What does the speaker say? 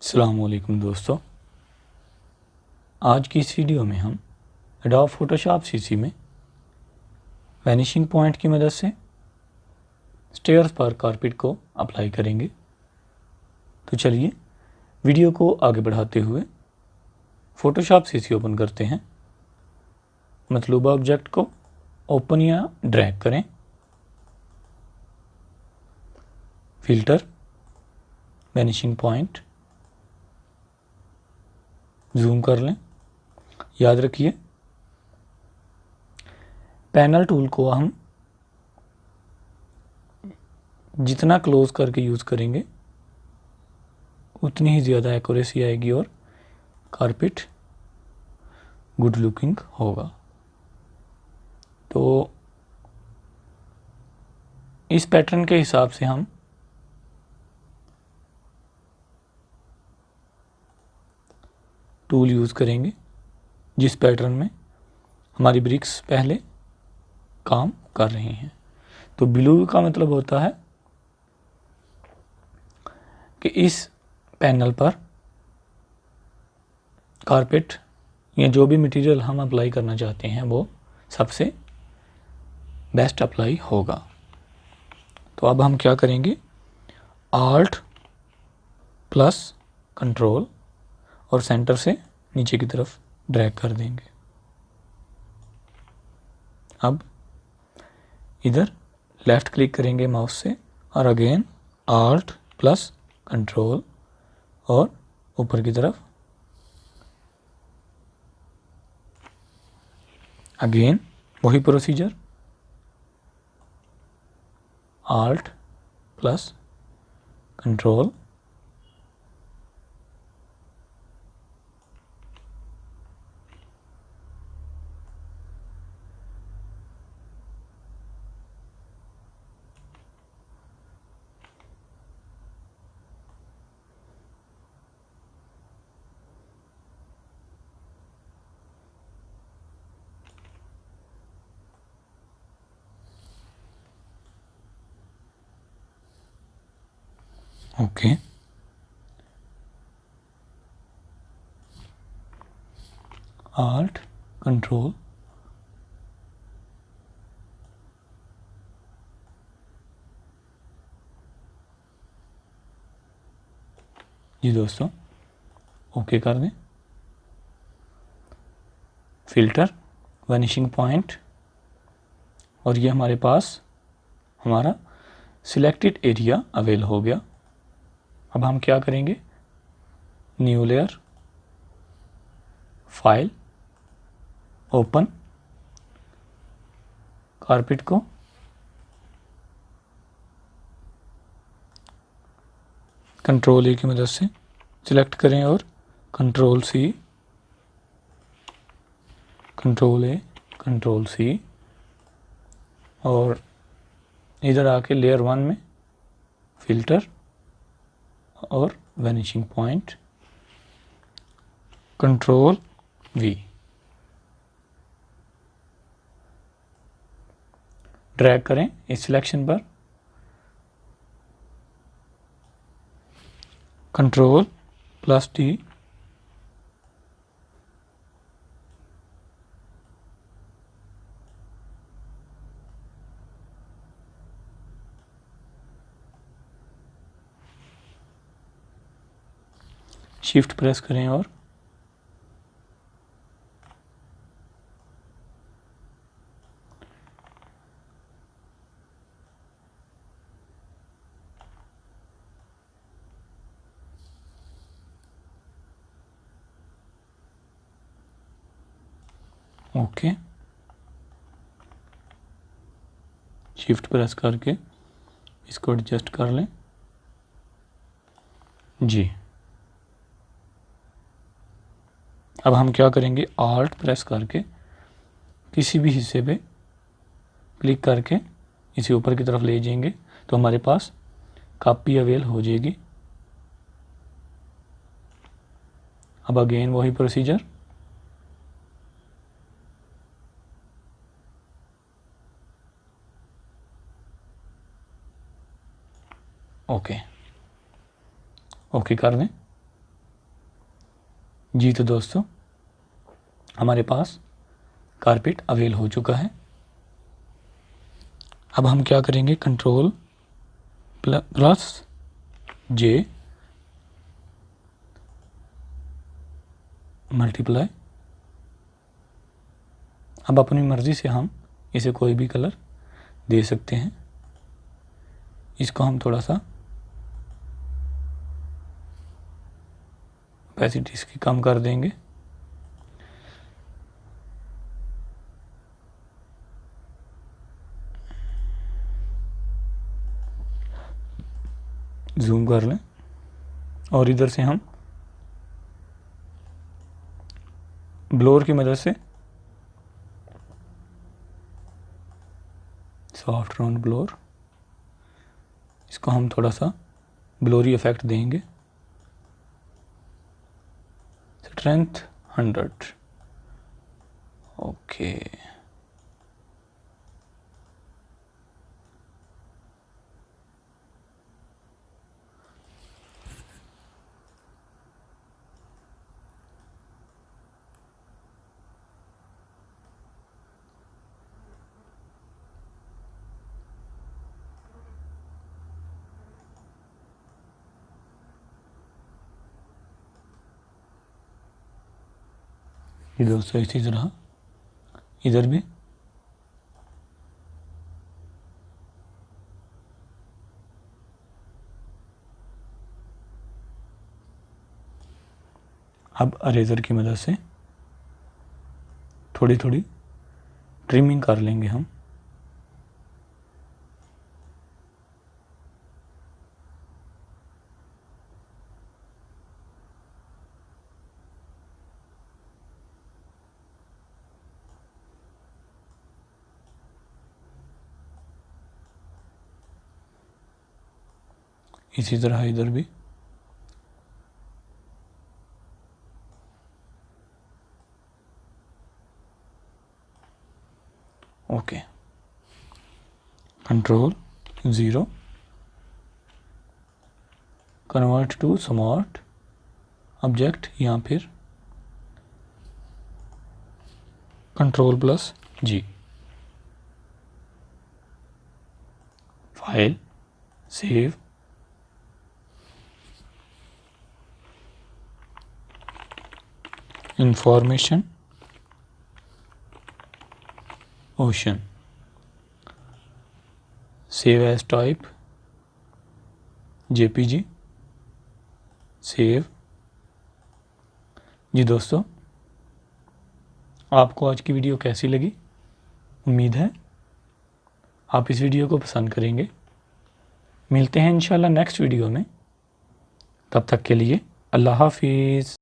अस्सलामुअलैकुम दोस्तों, आज की इस वीडियो में हम एडोब फोटोशॉप सीसी में वैनिशिंग पॉइंट की मदद से स्टेयर्स पर कारपेट को अप्लाई करेंगे। तो चलिए वीडियो को आगे बढ़ाते हुए फोटोशॉप सीसी ओपन करते हैं। मतलूबा ऑब्जेक्ट को ओपन या ड्रैग करें। फिल्टर, वैनिशिंग पॉइंट, जूम कर लें। याद रखिए पैनल टूल को हम जितना क्लोज करके यूज़ करेंगे उतनी ही ज़्यादा एक्यूरेसी आएगी और कारपेट गुड लुकिंग होगा। तो इस पैटर्न के हिसाब से हम टूल यूज़ करेंगे जिस पैटर्न में हमारी ब्रिक्स पहले काम कर रही हैं। तो ब्लू का मतलब होता है कि इस पैनल पर कारपेट या जो भी मटेरियल हम अप्लाई करना चाहते हैं वो सबसे बेस्ट अप्लाई होगा। तो अब हम क्या करेंगे, आल्ट प्लस कंट्रोल और सेंटर से नीचे की तरफ ड्रैग कर देंगे। अब इधर लेफ़्ट क्लिक करेंगे माउस से और अगेन आल्ट प्लस कंट्रोल और ऊपर की तरफ अगेन वही procedure, alt plus control okay. Alt control G दोस्तों, ओके कर दें। फिल्टर, वैनिशिंग पॉइंट और ये हमारे पास हमारा सिलेक्टेड एरिया अवेल हो गया। अब हम क्या करेंगे, new layer, file, open, carpet को कंट्रोल ए की मदद से सिलेक्ट करें और control C, control A, control C और इधर आके लेयर 1 में फिल्टर और vanishing point, control V, drag करें इस सिलेक्शन पर, control plus T, shift press करें और ओके। शिफ्ट प्रेस करके इसको एडजस्ट कर लें जी। अब हम क्या करेंगे, आल्ट प्रेस करके किसी भी हिस्से पे क्लिक करके इसे ऊपर की तरफ ले जाएंगे तो हमारे पास कॉपी अवेल हो जाएगी। अब अगेन वही प्रोसीजर, ओके, ओके कर दें। जी तो दोस्तों, हमारे पास कारपेट अवेल हो चुका है। अब हम क्या करेंगे, कंट्रोल प्लस जे मल्टीप्लाई। अब अपनी मर्ज़ी से हम इसे कोई भी कलर दे सकते हैं। इसको हम थोड़ा सा ऑपेसिटी इसकी कम कर देंगे। जूम कर लें और इधर से हम ब्लोर की मदद से, सॉफ्ट राउंड ब्लोर, इसको हम थोड़ा सा ब्लोरी इफेक्ट देंगे। स्ट्रेंथ 100। ओके, ये दोस्तों इसी तरह इधर भी। अब अरेज़र की मदद से थोड़ी थोड़ी ट्रिमिंग कर लेंगे हम। इसी तरह इधर भी। Okay, control 0, convert to smart object, या फिर control plus G. File, save, information, ocean, save as type JPG, save. जी दोस्तों, आपको आज की वीडियो कैसी लगी? उम्मीद है आप इस वीडियो को पसंद करेंगे। मिलते हैं इंशाल्लाह नेक्स्ट वीडियो में। तब तक के लिए अल्लाह हाफिज़।